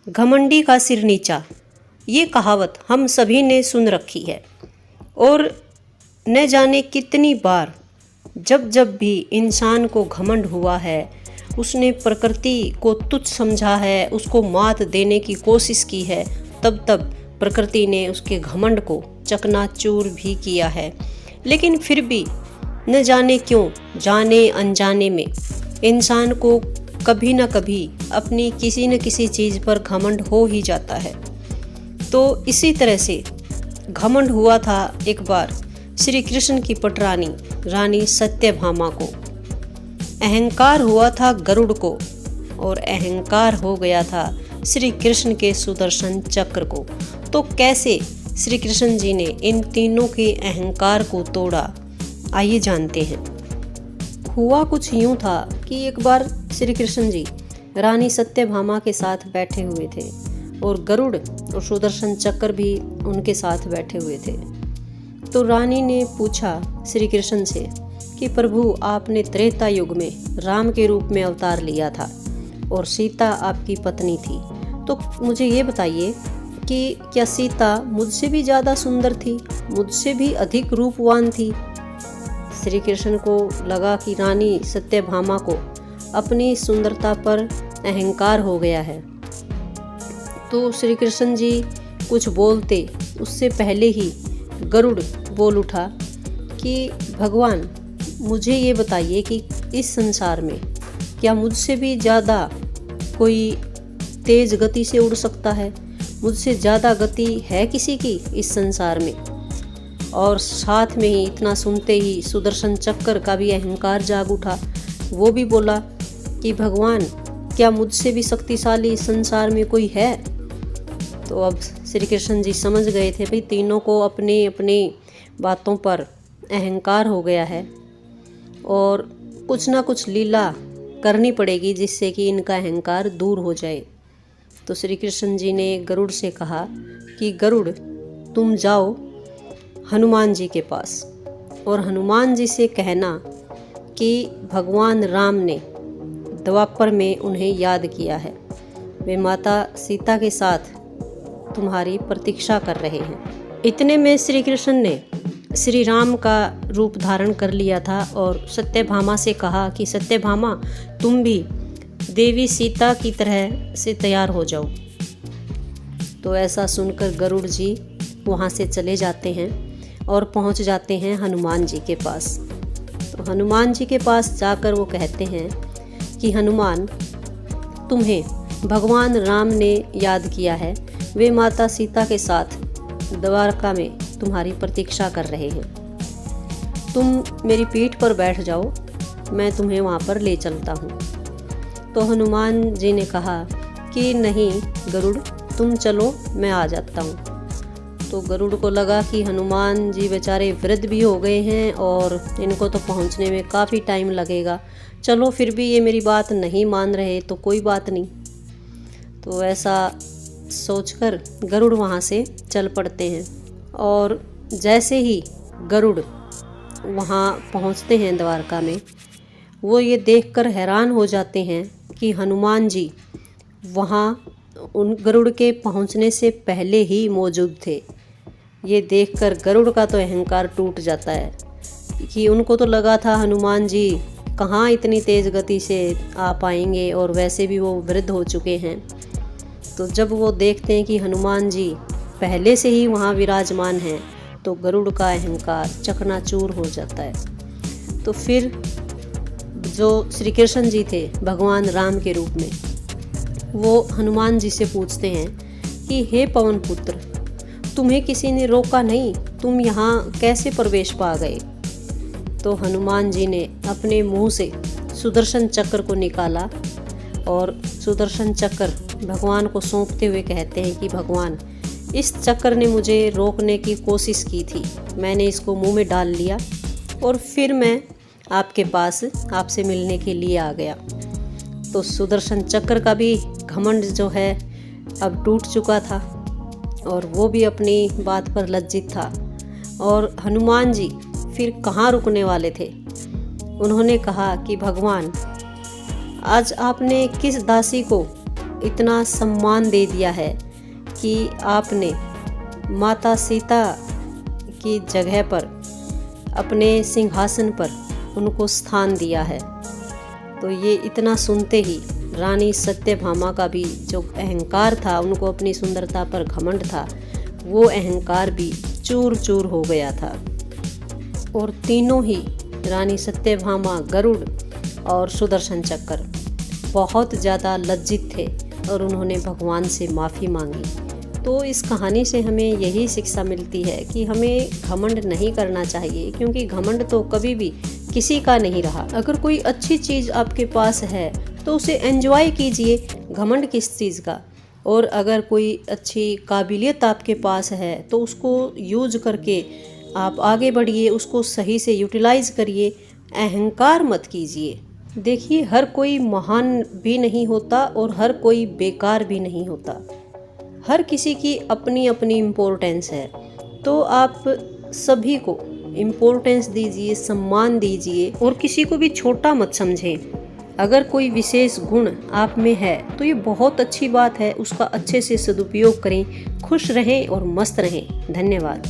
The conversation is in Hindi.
घमंडी का सिर नीचा, ये कहावत हम सभी ने सुन रखी है और न जाने कितनी बार जब जब भी इंसान को घमंड हुआ है, उसने प्रकृति को तुच्छ समझा है, उसको मात देने की कोशिश की है, तब तब प्रकृति ने उसके घमंड को चकनाचूर भी किया है। लेकिन फिर भी न जाने क्यों, जाने अनजाने में इंसान को कभी न कभी अपनी किसी न किसी चीज़ पर घमंड हो ही जाता है। तो इसी तरह से घमंड हुआ था एक बार श्री कृष्ण की पटरानी रानी सत्यभामा को। अहंकार हुआ था गरुड़ को और अहंकार हो गया था श्री कृष्ण के सुदर्शन चक्र को। तो कैसे श्री कृष्ण जी ने इन तीनों के अहंकार को तोड़ा, आइए जानते हैं। हुआ कुछ यूं था कि एक बार श्री कृष्ण जी रानी सत्यभामा के साथ बैठे हुए थे और गरुड़ और सुदर्शन चक्र भी उनके साथ बैठे हुए थे। तो रानी ने पूछा श्री कृष्ण से कि प्रभु, आपने त्रेता युग में राम के रूप में अवतार लिया था और सीता आपकी पत्नी थी, तो मुझे ये बताइए कि क्या सीता मुझसे भी ज़्यादा सुंदर थी, मुझसे भी अधिक रूपवान थी? श्री कृष्ण को लगा कि रानी सत्यभामा को अपनी सुंदरता पर अहंकार हो गया है। तो श्री कृष्ण जी कुछ बोलते उससे पहले ही गरुड़ बोल उठा कि भगवान, मुझे ये बताइए कि इस संसार में क्या मुझसे भी ज़्यादा कोई तेज गति से उड़ सकता है? मुझसे ज़्यादा गति है किसी की इस संसार में? और साथ में ही इतना सुनते ही सुदर्शन चक्र का भी अहंकार जाग उठा। वो भी बोला कि भगवान, क्या मुझसे भी शक्तिशाली इस संसार में कोई है? तो अब श्री कृष्ण जी समझ गए थे भाई तीनों को अपनी अपनी बातों पर अहंकार हो गया है और कुछ ना कुछ लीला करनी पड़ेगी जिससे कि इनका अहंकार दूर हो जाए। तो श्री कृष्ण जी ने गरुड़ से कहा कि गरुड़, तुम जाओ हनुमान जी के पास और हनुमान जी से कहना कि भगवान राम ने द्वापर में उन्हें याद किया है, वे माता सीता के साथ तुम्हारी प्रतीक्षा कर रहे हैं। इतने में श्री कृष्ण ने श्री राम का रूप धारण कर लिया था और सत्यभामा से कहा कि सत्यभामा, तुम भी देवी सीता की तरह से तैयार हो जाओ। तो ऐसा सुनकर गरुड़ जी वहाँ से चले जाते हैं और पहुँच जाते हैं हनुमान जी के पास। तो हनुमान जी के पास जाकर वो कहते हैं कि हनुमान, तुम्हें भगवान राम ने याद किया है, वे माता सीता के साथ द्वारका में तुम्हारी प्रतीक्षा कर रहे हैं। तुम मेरी पीठ पर बैठ जाओ, मैं तुम्हें वहाँ पर ले चलता हूँ। तो हनुमान जी ने कहा कि नहीं गरुड़, तुम चलो, मैं आ जाता हूँ। तो गरुड़ को लगा कि हनुमान जी बेचारे वृद्ध भी हो गए हैं और इनको तो पहुँचने में काफ़ी टाइम लगेगा, चलो फिर भी ये मेरी बात नहीं मान रहे तो कोई बात नहीं। तो ऐसा सोचकर गरुड़ वहाँ से चल पड़ते हैं और जैसे ही गरुड़ वहाँ पहुँचते हैं द्वारका में, वो ये देखकर हैरान हो जाते हैं कि हनुमान जी वहाँ उन गरुड़ के पहुँचने से पहले ही मौजूद थे। ये देखकर गरुड़ का तो अहंकार टूट जाता है कि उनको तो लगा था हनुमान जी कहाँ इतनी तेज़ गति से आ पाएंगे और वैसे भी वो वृद्ध हो चुके हैं। तो जब वो देखते हैं कि हनुमान जी पहले से ही वहाँ विराजमान हैं तो गरुड़ का अहंकार चकनाचूर हो जाता है। तो फिर जो श्री कृष्ण जी थे भगवान राम के रूप में, वो हनुमान जी से पूछते हैं कि हे पवन पुत्र, तुम्हें किसी ने रोका नहीं, तुम यहाँ कैसे प्रवेश पा गए? तो हनुमान जी ने अपने मुंह से सुदर्शन चक्र को निकाला और सुदर्शन चक्र भगवान को सौंपते हुए कहते हैं कि भगवान, इस चक्र ने मुझे रोकने की कोशिश की थी, मैंने इसको मुंह में डाल लिया और फिर मैं आपके पास आपसे मिलने के लिए आ गया। तो सुदर्शन चक्र का भी घमंड जो है अब टूट चुका था और वो भी अपनी बात पर लज्जित था। और हनुमान जी फिर कहाँ रुकने वाले थे? उन्होंने कहा कि भगवान, आज आपने किस दासी को इतना सम्मान दे दिया है कि आपने माता सीता की जगह पर अपने सिंहासन पर उनको स्थान दिया है। तो ये इतना सुनते ही रानी सत्यभामा का भी जो अहंकार था, उनको अपनी सुंदरता पर घमंड था, वो अहंकार भी चूर चूर हो गया था। और तीनों ही रानी सत्यभामा, गरुड़ और सुदर्शन चक्र बहुत ज़्यादा लज्जित थे और उन्होंने भगवान से माफ़ी मांगी। तो इस कहानी से हमें यही शिक्षा मिलती है कि हमें घमंड नहीं करना चाहिए, क्योंकि घमंड तो कभी भी किसी का नहीं रहा। अगर कोई अच्छी चीज़ आपके पास है तो उसे एंजॉय कीजिए, घमंड किस चीज़ का। और अगर कोई अच्छी काबिलियत आपके पास है तो उसको यूज करके आप आगे बढ़िए, उसको सही से यूटिलाइज करिए, अहंकार मत कीजिए। देखिए, हर कोई महान भी नहीं होता और हर कोई बेकार भी नहीं होता। हर किसी की अपनी अपनी इम्पोर्टेंस है। तो आप सभी को इम्पोर्टेंस दीजिए, सम्मान दीजिए और किसी को भी छोटा मत समझें। अगर कोई विशेष गुण आप में है तो ये बहुत अच्छी बात है, उसका अच्छे से सदुपयोग करें। खुश रहें और मस्त रहें। धन्यवाद।